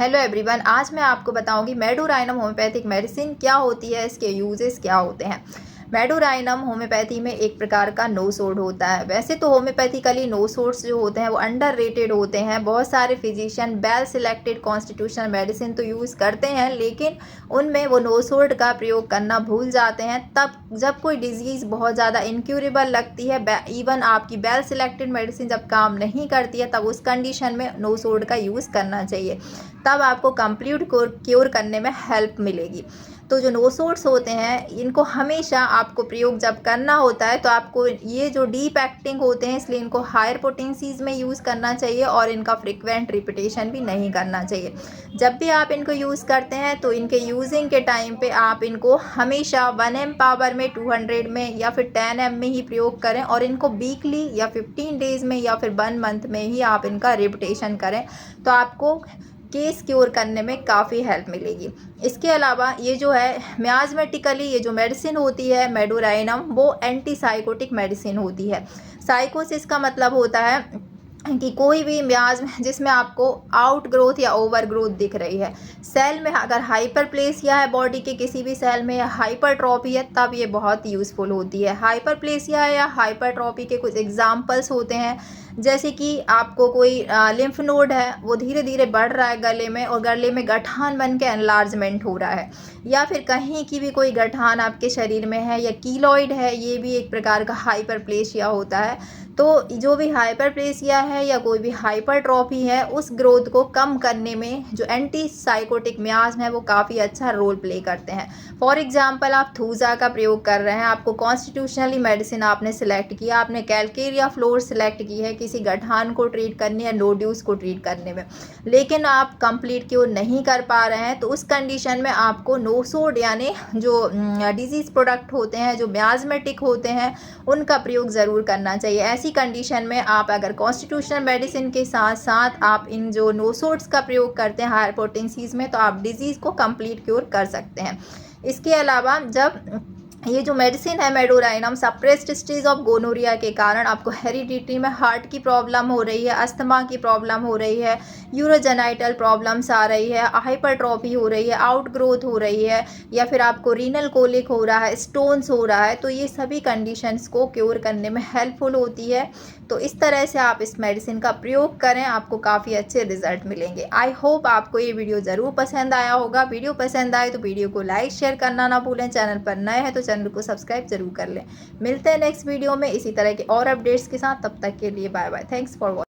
Hello everyone, आज मैं आपको बताऊंगी मेडोराइनम होम्योपैथिक मेडिसिन क्या होती है, इसके यूजेस क्या होते हैं। मेडोराइनम होम्योपैथी में एक प्रकार का नो सोड होता है। वैसे तो होम्योपैथिकली नो सोड्स जो होते हैं वो अंडर रेटेड होते हैं। बहुत सारे physician well selected constitutional medicine तो यूज़ करते हैं, लेकिन उनमें वो नो सोड का प्रयोग करना भूल जाते हैं। तब जब कोई डिजीज़ बहुत ज़्यादा इनक्यूरेबल लगती है, इवन आपकी वेल सिलेक्टेड मेडिसिन जब काम नहीं करती है, तब उस कंडीशन में नो सोड का यूज़ करना चाहिए। तब आपको कंप्लीट क्योर करने में हेल्प मिलेगी। तो जो नो सोड्स होते हैं, इनको हमेशा आपको प्रयोग जब करना होता है तो आपको ये जो डीप एक्टिंग होते हैं, इसलिए इनको हायर पोटेंसीज में यूज़ करना चाहिए और इनका फ्रिक्वेंट रिपीटेशन भी नहीं करना चाहिए। जब भी आप इनको यूज़ करते हैं तो इनके यूजिंग के टाइम पे आप इनको हमेशा 1 पावर में 200 में या फिर 10 में ही प्रयोग करें, और इनको वीकली या 15 डेज़ में या फिर 1 मंथ में ही आप इनका रिपीटेशन करें, तो आपको केस क्योर करने में काफ़ी हेल्प मिलेगी। इसके अलावा ये जो है मियाज़मेटिकली ये जो मेडिसिन होती है मेडोराइनम, वो एंटी साइकोटिक मेडिसिन होती है। साइकोसिस का मतलब होता है कि कोई भी मियाज जिसमें आपको आउट ग्रोथ या ओवर ग्रोथ दिख रही है, सेल में अगर हाइपरप्लेसिया है, बॉडी के किसी भी सेल में, या हाइपरट्रॉफी है, तब ये बहुत यूज़फुल होती है। हाइपरप्लेसिया या हाइपरट्रॉफी के कुछ एग्जांपल्स होते हैं, जैसे कि आपको कोई लिम्फ नोड है, वो धीरे धीरे बढ़ रहा है गले में, और गले में गठान बन के एनलार्जमेंट हो रहा है, या फिर कहीं की भी कोई गठान आपके शरीर में है, या कीलॉइड है, ये भी एक प्रकार का हाइपरप्लेसिया होता है। तो जो भी हाइपरप्लेसिया है या कोई भी हाइपरट्रॉफी है, उस ग्रोथ को कम करने में जो एंटी साइकोटिक मियाज़्म है वो काफ़ी अच्छा रोल प्ले करते हैं। फॉर एग्जांपल, आप थूजा का प्रयोग कर रहे हैं, आपको कॉन्स्टिट्यूशनली मेडिसिन आपने सेलेक्ट किया, आपने कैलकेरिया फ्लोर सेलेक्ट की है किसी गठान को ट्रीट करने या नोड्यूल्स को ट्रीट करने में, लेकिन आप कंप्लीट क्योर नहीं कर पा रहे हैं, तो उस कंडीशन में आपको नो सोड यानी जो डिजीज़ प्रोडक्ट होते हैं, जो मियाज़मेटिक होते हैं, उनका प्रयोग ज़रूर करना चाहिए। ऐसी कंडीशन में आप अगर कॉन्स्टिट्यूशनल मेडिसिन के साथ साथ आप इन जो नो सोड्स का प्रयोग करते हैं हायर पोटेंसीज में, तो आप डिजीज़ को कंप्लीट क्योर कर सकते हैं। इसके अलावा जब ये जो मेडिसिन है medorrhinum, suppressed stage of gonorrhoea के कारण आपको हेरिडिटी में हार्ट की प्रॉब्लम हो रही है, अस्थमा की प्रॉब्लम हो रही है, यूरोजेनाइटल प्रॉब्लम्स आ रही है, हाइपरट्रॉफी हो रही है, आउट ग्रोथ हो रही है, या फिर आपको रीनल कोलिक हो रहा है, स्टोन्स हो रहा है, तो ये सभी कंडीशंस को क्योर करने में हेल्पफुल होती है। तो इस तरह से आप इस मेडिसिन का प्रयोग करें, आपको काफ़ी अच्छे रिजल्ट मिलेंगे। आई होप आपको ये वीडियो ज़रूर पसंद आया होगा। वीडियो पसंद आए तो वीडियो को लाइक शेयर करना ना भूलें। चैनल पर नए हैं तो चैनल को सब्सक्राइब जरूर कर लें। मिलते हैं नेक्स्ट वीडियो में इसी तरह के और अपडेट्स के साथ। तब तक के लिए bye bye. Thanks for watching.